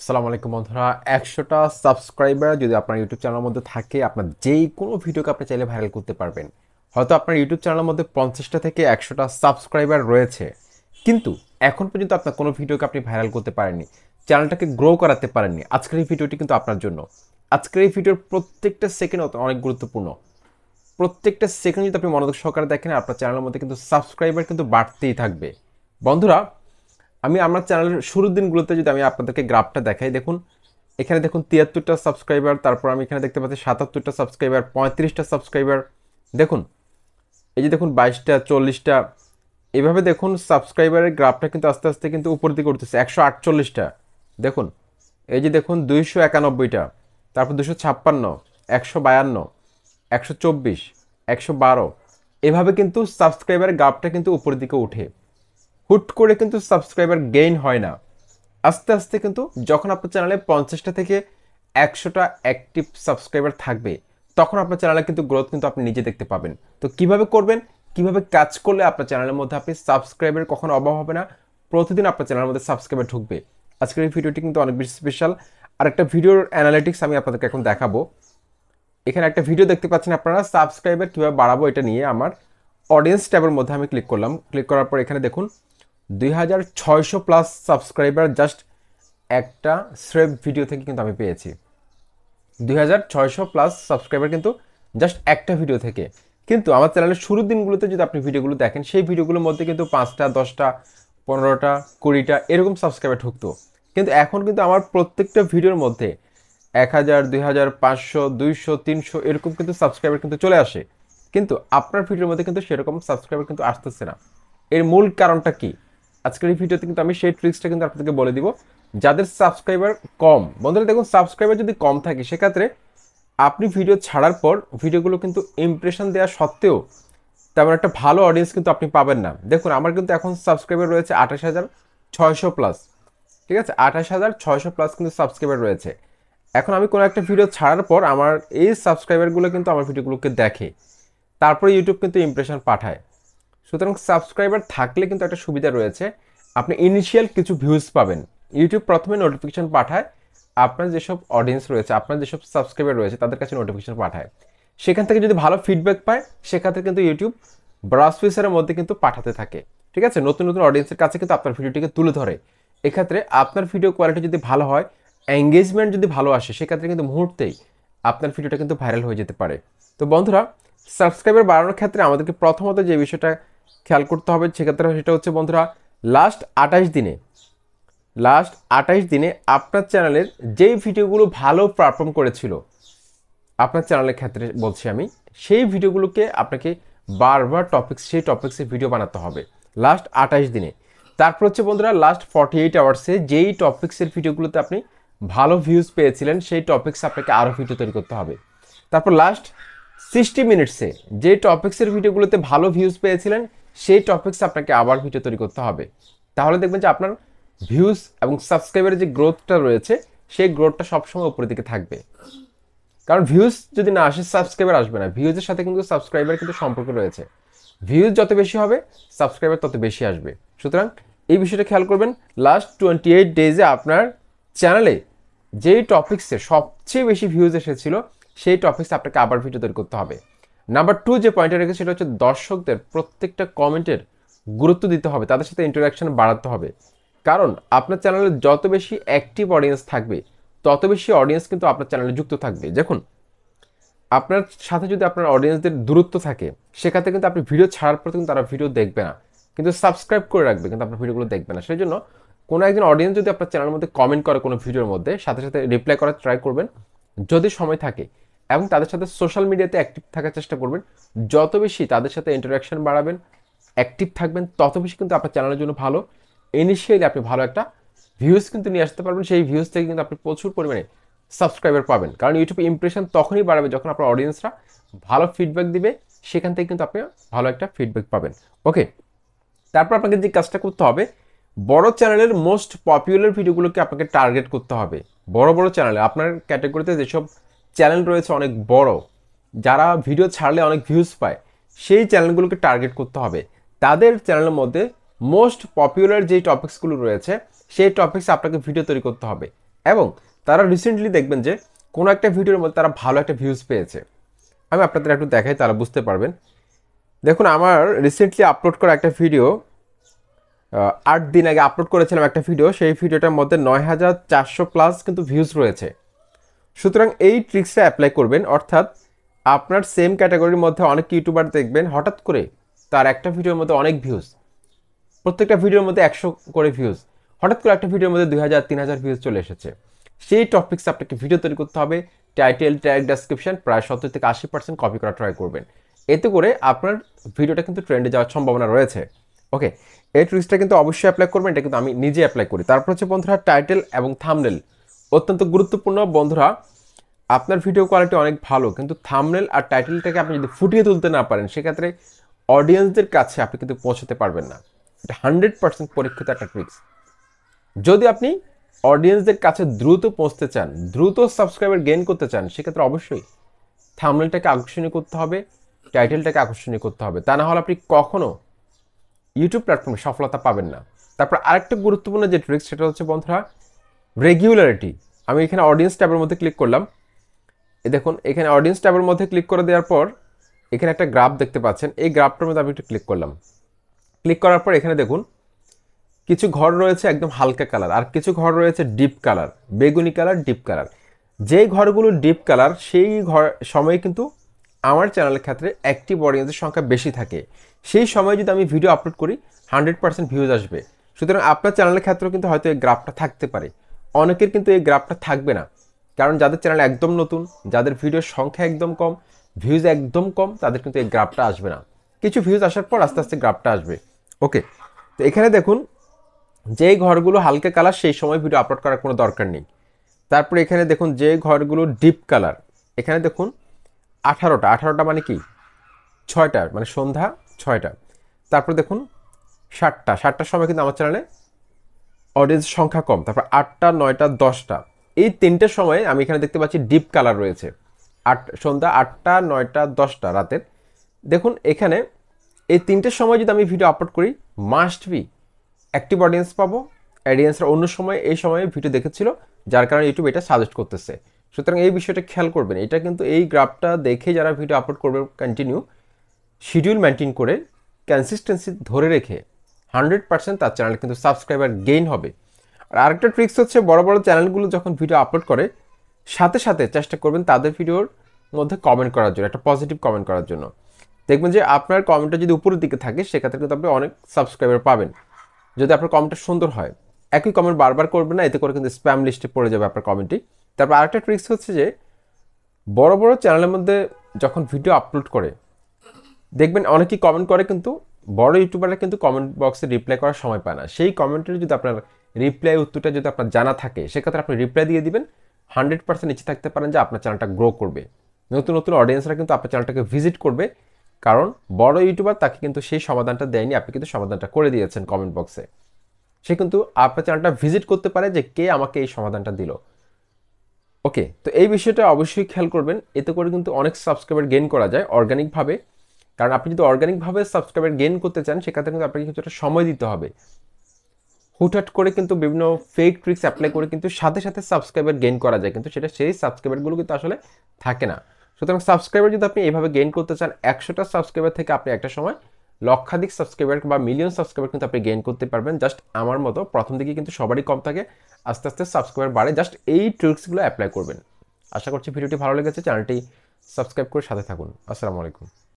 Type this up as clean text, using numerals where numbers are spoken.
আসসালামু আলাইকুম বন্ধুরা। 100টা সাবস্ক্রাইবার যদি আপনার ইউটিউব চ্যানেলের মধ্যে থাকে, আপনার যেই কোনো ভিডিওকে আপনি চাইলে ভাইরাল করতে পারবেন। হয়তো আপনার ইউটিউব চ্যানেলের মধ্যে 50টা থেকে 100টা সাবস্ক্রাইবার রয়েছে, কিন্তু এখন পর্যন্ত আপনার কোনো ভিডিওকে আপনি ভাইরাল করতে পারেননি, চ্যানেলটাকে গ্রো করাতে পারেননি। আজকের এই ভিডিওটি কিন্তু আপনার জন্য। আজকের এই ভিডিওর প্রত্যেকটা সেকেন্ড অনেক গুরুত্বপূর্ণ। প্রত্যেকটা সেকেন্ড যদি আপনি মনোযোগ সহকারে দেখেন, আপনার চ্যানেলের মধ্যে কিন্তু সাবস্ক্রাইবার কিন্তু বাড়তেই থাকবে। বন্ধুরা, আমি আমার চ্যানেলের শুরুর দিনগুলোতে যদি আমি আপনাদেরকে গ্রাফটা দেখাই, দেখুন এখানে দেখুন 73টা সাবস্ক্রাইবার, তারপর আমি এখানে দেখতে পাচ্ছি 77টা সাবস্ক্রাইবার, 35টা সাবস্ক্রাইবার। দেখুন এই যে দেখুন 22টা, 40টা, এভাবে দেখুন সাবস্ক্রাইবারের গ্রাফটা কিন্তু আস্তে আস্তে কিন্তু উপর দিকে উঠতেছে। 148টা দেখুন, এই যে দেখুন 291টা, তারপর 256, 152, 124, 112, এভাবে কিন্তু সাবস্ক্রাইবারের গ্রাফটা কিন্তু উপরের দিকে উঠে। হুট করে কিন্তু সাবস্ক্রাইবার গেইন হয় না। আস্তে আস্তে কিন্তু যখন আপনার চ্যানেলে 50টা থেকে 100টা অ্যাক্টিভ সাবস্ক্রাইবার থাকবে, তখন আপনার চ্যানেলে কিন্তু গ্রোথ কিন্তু আপনি নিজে দেখতে পাবেন। তো কিভাবে করবেন, কিভাবে কাজ করলে আপনার চ্যানেলের মধ্যে আপনি সাবস্ক্রাইবারের কখনো অভাব হবে না, প্রতিদিন আপনার চ্যানেলের মধ্যে সাবস্ক্রাইবার ঢুকবে। আজকের এই ভিডিওটি কিন্তু অনেক বেশি স্পেশাল। আর একটা ভিডিওর অ্যানালিটিক্স আমি আপনাদেরকে এখন দেখাবো। এখানে একটা ভিডিও দেখতে পাচ্ছেন আপনারা, সাবস্ক্রাইবার কীভাবে বাড়াবো এটা নিয়ে। আমার অডিয়েন্স ট্যাবের মধ্যে আমি ক্লিক করলাম। ক্লিক করার পর এখানে দেখুন 2600 প্লাস সাবস্ক্রাইবার জাস্ট একটা স্রেফ ভিডিও থেকে কিন্তু আমি পেয়েছি। 2600 প্লাস সাবস্ক্রাইবার কিন্তু জাস্ট একটা ভিডিও থেকে। কিন্তু আমার চ্যানেলের শুরুর দিনগুলোতে যদি আপনি ভিডিওগুলো দেখেন, সেই ভিডিওগুলোর মধ্যে কিন্তু 5টা, 10টা, 15টা, 20টা এরকম সাবস্ক্রাইবার ঢুকতো। কিন্তু এখন কিন্তু আমার প্রত্যেকটা ভিডিওর মধ্যে 1000, 2000, 500, 200, 300 এরকম কিন্তু সাবস্ক্রাইবার কিন্তু চলে আসে। কিন্তু আপনার ভিডিওর মধ্যে কিন্তু সেরকম সাবস্ক্রাইবার কিন্তু আসতেছে না। এর মূল কারণটা কি? আজকের এই ভিডিওতে কিন্তু আমি সেই ট্রিক্সটা কিন্তু আপনাদেরকে বলে দিব। যাদের সাবস্ক্রাইবার কম, বন্ধুরা দেখুন সাবস্ক্রাইবার যদি কম থাকে, সেক্ষেত্রে আপনি ভিডিও ছাড়ার পর ভিডিওগুলো কিন্তু ইমপ্রেশন দেওয়া সত্ত্বেও তেমন একটা ভালো অডিয়েন্স কিন্তু আপনি পাবেন না। দেখুন আমার কিন্তু এখন সাবস্ক্রাইবার রয়েছে 28,600 প্লাস। ঠিক আছে, 28,600 প্লাস কিন্তু সাবস্ক্রাইবার রয়েছে। এখন আমি কোনো একটা ভিডিও ছাড়ার পর আমার এই সাবস্ক্রাইবারগুলো কিন্তু আমার ভিডিওগুলোকে দেখে, তারপরে ইউটিউব কিন্তু ইমপ্রেশন পাঠায়। সুতরাং সাবস্ক্রাইবার থাকলে কিন্তু একটা সুবিধা রয়েছে, আপনি ইনিশিয়াল কিছু ভিউজ পাবেন। ইউটিউব প্রথমে নোটিফিকেশন পাঠায়, আপনার যেসব অডিয়েন্স রয়েছে, আপনার যেসব সাবস্ক্রাইবার রয়েছে তাদের কাছে নোটিফিকেশন পাঠায়। সেখান থেকে যদি ভালো ফিডব্যাক পায়, সেক্ষেত্রে কিন্তু ইউটিউব ব্রাউজ ফিচারের মধ্যে কিন্তু পাঠাতে থাকে। ঠিক আছে, নতুন নতুন অডিয়েন্সের কাছে কিন্তু আপনার ভিডিওটিকে তুলে ধরে। এক্ষেত্রে আপনার ভিডিও কোয়ালিটি যদি ভালো হয়, এঙ্গেজমেন্ট যদি ভালো আসে, সেক্ষেত্রে কিন্তু মুহূর্তেই আপনার ভিডিওটা কিন্তু ভাইরাল হয়ে যেতে পারে। তো বন্ধুরা, সাবস্ক্রাইবার বাড়ানোর ক্ষেত্রে আমাদেরকে প্রথমত যে বিষয়টা খেয়াল করতে হবে, সেক্ষেত্রে সেটা হচ্ছে বন্ধুরা, লাস্ট 28 দিনে আপনার চ্যানেলের যেই ভিডিওগুলো ভালো পারফর্ম করেছিল, আপনার চ্যানেলের ক্ষেত্রে বলছি আমি, সেই ভিডিওগুলোকে আপনাকে বারবার সেই টপিক্সের ভিডিও বানাতে হবে লাস্ট 28 দিনে। তারপর হচ্ছে বন্ধুরা, লাস্ট 48 আওয়ার্সে যেই টপিক্সের ভিডিওগুলোতে আপনি ভালো ভিউজ পেয়েছিলেন, সেই টপিক্স আপনাকে আরও ভিডিও তৈরি করতে হবে। তারপর লাস্ট 60 মিনিটসে যে টপিক্সের ভিডিওগুলোতে ভালো ভিউজ পেয়েছিলেন, সেই টপিক্স আপনাকে আবার ভিডিও তৈরি করতে হবে। তাহলে দেখবেন যে আপনার ভিউজ এবং সাবস্ক্রাইবারের যে গ্রোথটা রয়েছে, সেই গ্রোথটা সবসময় উপরের দিকে থাকবে। কারণ ভিউজ যদি না আসে, সাবস্ক্রাইবার আসবে না। ভিউজের সাথে কিন্তু সাবস্ক্রাইবার কিন্তু সম্পর্ক রয়েছে। ভিউজ যত বেশি হবে, সাবস্ক্রাইবার তত বেশি আসবে। সুতরাং এই বিষয়টা খেয়াল করবেন। লাস্ট 28 ডেজে আপনার চ্যানেলে যেই টপিক্সে সবচেয়ে বেশি ভিউজ এসেছিল, সেই টপিক্সে আপনাকে আবার ভিডিও তৈরি করতে হবে। নাম্বার 2 যে পয়েন্টটা রেখেছে, সেটা হচ্ছে দর্শকদের প্রত্যেকটা কমেন্টের গুরুত্ব দিতে হবে, তাদের সাথে ইন্টারাকশন বাড়াতে হবে। কারণ আপনার চ্যানেলে যত বেশি অ্যাক্টিভ অডিয়েন্স থাকবে, তত বেশি অডিয়েন্স কিন্তু আপনার চ্যানেলে যুক্ত থাকবে। দেখুন, আপনার সাথে যদি আপনার অডিয়েন্সদের দূরত্ব থাকে, সেক্ষেত্রে কিন্তু আপনি ভিডিও ছাড়ার পর কিন্তু তারা ভিডিও দেখবে না, কিন্তু সাবস্ক্রাইব করে রাখবে, কিন্তু আপনার ভিডিওগুলো দেখবে না। সেই জন্য কোনো একজন অডিয়েন্স যদি আপনার চ্যানেলের মধ্যে কমেন্ট করে কোনো ভিডিওর মধ্যে, সাথে সাথে রিপ্লাই করার ট্রাই করবেন যদি সময় থাকে, এবং তাদের সাথে সোশ্যাল মিডিয়াতে অ্যাক্টিভ থাকার চেষ্টা করবেন। যত বেশি তাদের সাথে ইন্টারাকশন বাড়াবেন, অ্যাক্টিভ থাকবেন, তত বেশি কিন্তু আপনার চ্যানেলের জন্য ভালো। ইনিশিয়ালি আপনি ভালো একটা ভিউজ কিন্তু নিয়ে আসতে পারবেন। সেই ভিউজ থেকে কিন্তু আপনি প্রচুর পরিমাণে সাবস্ক্রাইবার পাবেন। কারণ ইউটিউব ইমপ্রেশন তখনই বাড়বে যখন আপনার অডিয়েন্সরা ভালো ফিডব্যাক দিবে, সেখান থেকে কিন্তু আপনি ভালো একটা ফিডব্যাক পাবেন। ওকে, তারপর আপনাকে যে কাজটা করতে হবে, বড় চ্যানেলের মোস্ট পপুলার ভিডিওগুলোকে আপনাকে টার্গেট করতে হবে। বড় বড় চ্যানেলে, আপনার ক্যাটাগরিতে যেসব চ্যানেল রয়েছে অনেক বড়, যারা ভিডিও ছাড়লে অনেক ভিউজ পায়, সেই চ্যানেলগুলোকে টার্গেট করতে হবে। তাদের চ্যানেলের মধ্যে মোস্ট পপুলার যেই টপিক্সগুলো রয়েছে, সেই টপিক্সে আপনাকে ভিডিও তৈরি করতে হবে। এবং তারা রিসেন্টলি দেখবেন যে কোনো একটা ভিডিওর মধ্যে তারা ভালো একটা ভিউজ পেয়েছে। আমি আপনাদের একটু দেখাই, তারা বুঝতে পারবেন। দেখুন, আমার রিসেন্টলি আপলোড করা একটা ভিডিও, 8 দিন আগে আপলোড করেছিলাম একটা ভিডিও, সেই ভিডিওটার মধ্যে 9400+ কিন্তু ভিউজ রয়েছে। সুতরাং এই ট্রিক্সটা অ্যাপ্লাই করবেন, অর্থাৎ আপনার সেম ক্যাটাগরির মধ্যে অনেক ইউটিউবার দেখবেন হঠাৎ করে তার একটা ভিডিওর মধ্যে অনেক ভিউজ, প্রত্যেকটা ভিডিওর মধ্যে 100 করে ভিউজ, হঠাৎ করে একটা ভিডিওর মধ্যে 2000-3000 ভিউজ চলে এসেছে। সেই টপিক্সে আপনাকে ভিডিও তৈরি করতে হবে, টাইটেল, ট্যাগ, ডেসক্রিপশন প্রায় 70-80% কপি করা ট্রাই করবেন। এতে করে আপনার ভিডিওটা কিন্তু ট্রেন্ডে যাওয়ার সম্ভাবনা রয়েছে। ওকে, এই ট্রিক্সটা কিন্তু অবশ্যই অ্যাপ্লাই করবেন, এটা কিন্তু আমি নিজে অ্যাপ্লাই করি। তারপর হচ্ছে বন্ধুরা, টাইটেল এবং থাম্বনেল অত্যন্ত গুরুত্বপূর্ণ। বন্ধুরা, আপনার ভিডিও কোয়ালিটি অনেক ভালো, কিন্তু থাম্বনেল আর টাইটেলটাকে আপনি যদি ফুটিয়ে তুলতে না পারেন, সেক্ষেত্রে অডিয়েন্সদের কাছে আপনি কিন্তু পৌঁছাতে পারবেন না। এটা 100% পরীক্ষিত একটা ট্রিক্স। যদি আপনি অডিয়েন্সদের কাছে দ্রুত পৌঁছতে চান, দ্রুত সাবস্ক্রাইবার গেইন করতে চান, সেক্ষেত্রে অবশ্যই থাম্বনেলটাকে আকর্ষণীয় করতে হবে, টাইটেলটাকে আকর্ষণীয় করতে হবে। তা না হলে আপনি কখনো ইউটিউব প্ল্যাটফর্মে সফলতা পাবেন না। তারপর আরেকটা গুরুত্বপূর্ণ যে ট্রিক্স, সেটা হচ্ছে বন্ধুরা রেগুলারিটি। আমি এখানে অডিয়েন্স ট্যাবের মধ্যে ক্লিক করলাম। দেখুন, এখানে অডিয়েন্স ট্যাবের মধ্যে ক্লিক করে দেওয়ার পর এখানে একটা গ্রাফ দেখতে পাচ্ছেন। এই গ্রাফটার মধ্যে আমি একটু ক্লিক করলাম। ক্লিক করার পর এখানে দেখুন কিছু ঘর রয়েছে একদম হালকা কালার, আর কিছু ঘর রয়েছে ডিপ কালার, বেগুনি কালার, ডিপ কালার। যেই ঘরগুলো ডিপ কালার, সেই ঘর সময়ে কিন্তু আমার চ্যানেলের ক্ষেত্রে অ্যাক্টিভ অডিয়েন্সের সংখ্যা বেশি থাকে। সেই সময় যদি আমি ভিডিও আপলোড করি 100% ভিউজ আসবে। সুতরাং আপনার চ্যানেলের ক্ষেত্রেও কিন্তু হয়তো এই গ্রাফটা থাকতে পারে, অনেকের কিন্তু এই গ্রাফটা থাকবে না। কারণ যাদের চ্যানেল একদম নতুন, যাদের ভিডিওর সংখ্যা একদম কম, ভিউজ একদম কম, তাদের কিন্তু এই গ্রাফটা আসবে না। কিছু ভিউজ আসার পর আস্তে আস্তে গ্রাফটা আসবে। ওকে, তো এখানে দেখুন যেই ঘরগুলো হালকা কালার, সেই সময় ভিডিও আপলোড করার কোনো দরকার নেই। তারপরে এখানে দেখুন যে ঘরগুলো ডিপ কালার, এখানে দেখুন 18টা মানে কি 6টা, মানে সন্ধ্যা 6টা। তারপর দেখুন 7টার সময় কিন্তু আমার চ্যানেলে অডিয়েন্স সংখ্যা কম। তারপর 8টা, 9টা, 10টা, এই 3টের সময় আমি এখানে দেখতে পাচ্ছি ডিপ কালার রয়েছে। সন্ধ্যা 8টা, 9টা, 10টা রাতের। দেখুন এখানে এই 3টের সময় যদি আমি ভিডিও আপলোড করি, মাস্ট বি অ্যাক্টিভ অডিয়েন্স পাবো। অডিয়েন্সরা অন্য সময় এই সময়ে ভিডিও দেখেছিল, যার কারণে ইউটিউব এটা সাজেস্ট করতেছে। সুতরাং এই বিষয়টা খেয়াল করবেন। এটা কিন্তু এই গ্রাফটা দেখে যারা ভিডিও আপলোড করবে কন্টিনিউ শিডিউল মেনটেন করে, কনসিস্টেন্সি ধরে রেখে 100% তার চ্যানেলে কিন্তু সাবস্ক্রাইবার গেইন হবে। আর আরেকটা ট্রিক্স হচ্ছে, বড় বড় চ্যানেলগুলো যখন ভিডিও আপলোড করে, সাথে সাথে চেষ্টা করবেন তাদের ভিডিওর মধ্যে কমেন্ট করার জন্য, একটা পজিটিভ কমেন্ট করার জন্য। দেখবেন যে আপনার কমেন্টটা যদি উপরের দিকে থাকে, সেক্ষেত্রে কিন্তু আপনি অনেক সাবস্ক্রাইবার পাবেন, যদি আপনার কমেন্টটা সুন্দর হয়। একই কমেন্ট বারবার করবেন না, এতে করে কিন্তু স্প্যাম লিস্টে পড়ে যাবে আপনার কমেন্টটি। তারপর আরেকটা ট্রিক্স হচ্ছে যে, বড় বড় চ্যানেলের মধ্যে যখন ভিডিও আপলোড করে, দেখবেন অনেকেই কমেন্ট করে, কিন্তু বড় ইউটিউবাররা কিন্তু কমেন্ট বক্সে রিপ্লাই করার সময় পায় না। সেই কমেন্টের যদি আপনার রিপ্লাই উত্তরটা যদি আপনার জানা থাকে, সেক্ষেত্রে আপনি রিপ্লাই দিয়ে দিবেন। 100% নিচে থাকতে পারেন যে আপনার চ্যানেলটা গ্রো করবে, নতুন নতুন অডিয়েন্সরা কিন্তু আপনার চ্যানেলটাকে ভিজিট করবে। কারণ বড় ইউটিউবার তাকে কিন্তু সেই সমাধানটা দেয়নি, আপনি কিন্তু সমাধানটা করে দিয়েছেন কমেন্ট বক্সে। সে কিন্তু আপনার চ্যানেলটা ভিজিট করতে পারে যে কে আমাকে এই সমাধানটা দিল। ওকে, তো এই বিষয়টা অবশ্যই খেয়াল করবেন। এতে করে কিন্তু অনেক সাবস্ক্রাইবার গেইন করা যায় অর্গানিকভাবে। কারণ আপনি যদি অর্গানিকভাবে সাবস্ক্রাইবার গেইন করতে চান, সেক্ষেত্রে কিন্তু আপনাকে কিছুটা সময় দিতে হবে। হুটহাট করে কিন্তু বিভিন্ন ফেক ট্রিক্স অ্যাপ্লাই করে কিন্তু সাথে সাথে সাবস্ক্রাইবার গেইন করা যায়, কিন্তু সেটা সেই সাবস্ক্রাইবারগুলো কিন্তু আসলে থাকে না। সুতরাং সাবস্ক্রাইবার যদি আপনি এইভাবে গেইন করতে চান, 100টা সাবস্ক্রাইবার থেকে আপনি একটা সময় লক্ষাধিক সাবস্ক্রাইবার বা মিলিয়ন সাবস্ক্রাইবার কিন্তু আপনি গেইন করতে পারবেন। জাস্ট আমার মতো প্রথম দিকে কিন্তু সবারই কম থাকে, আস্তে আস্তে সাবস্ক্রাইবার বাড়ে। জাস্ট এই ট্রিক্সগুলো অ্যাপ্লাই করবেন। আশা করছি ভিডিওটি ভালো লেগেছে। চ্যানেলটি সাবস্ক্রাইব করে সাথে থাকুন। আসসালামু আলাইকুম।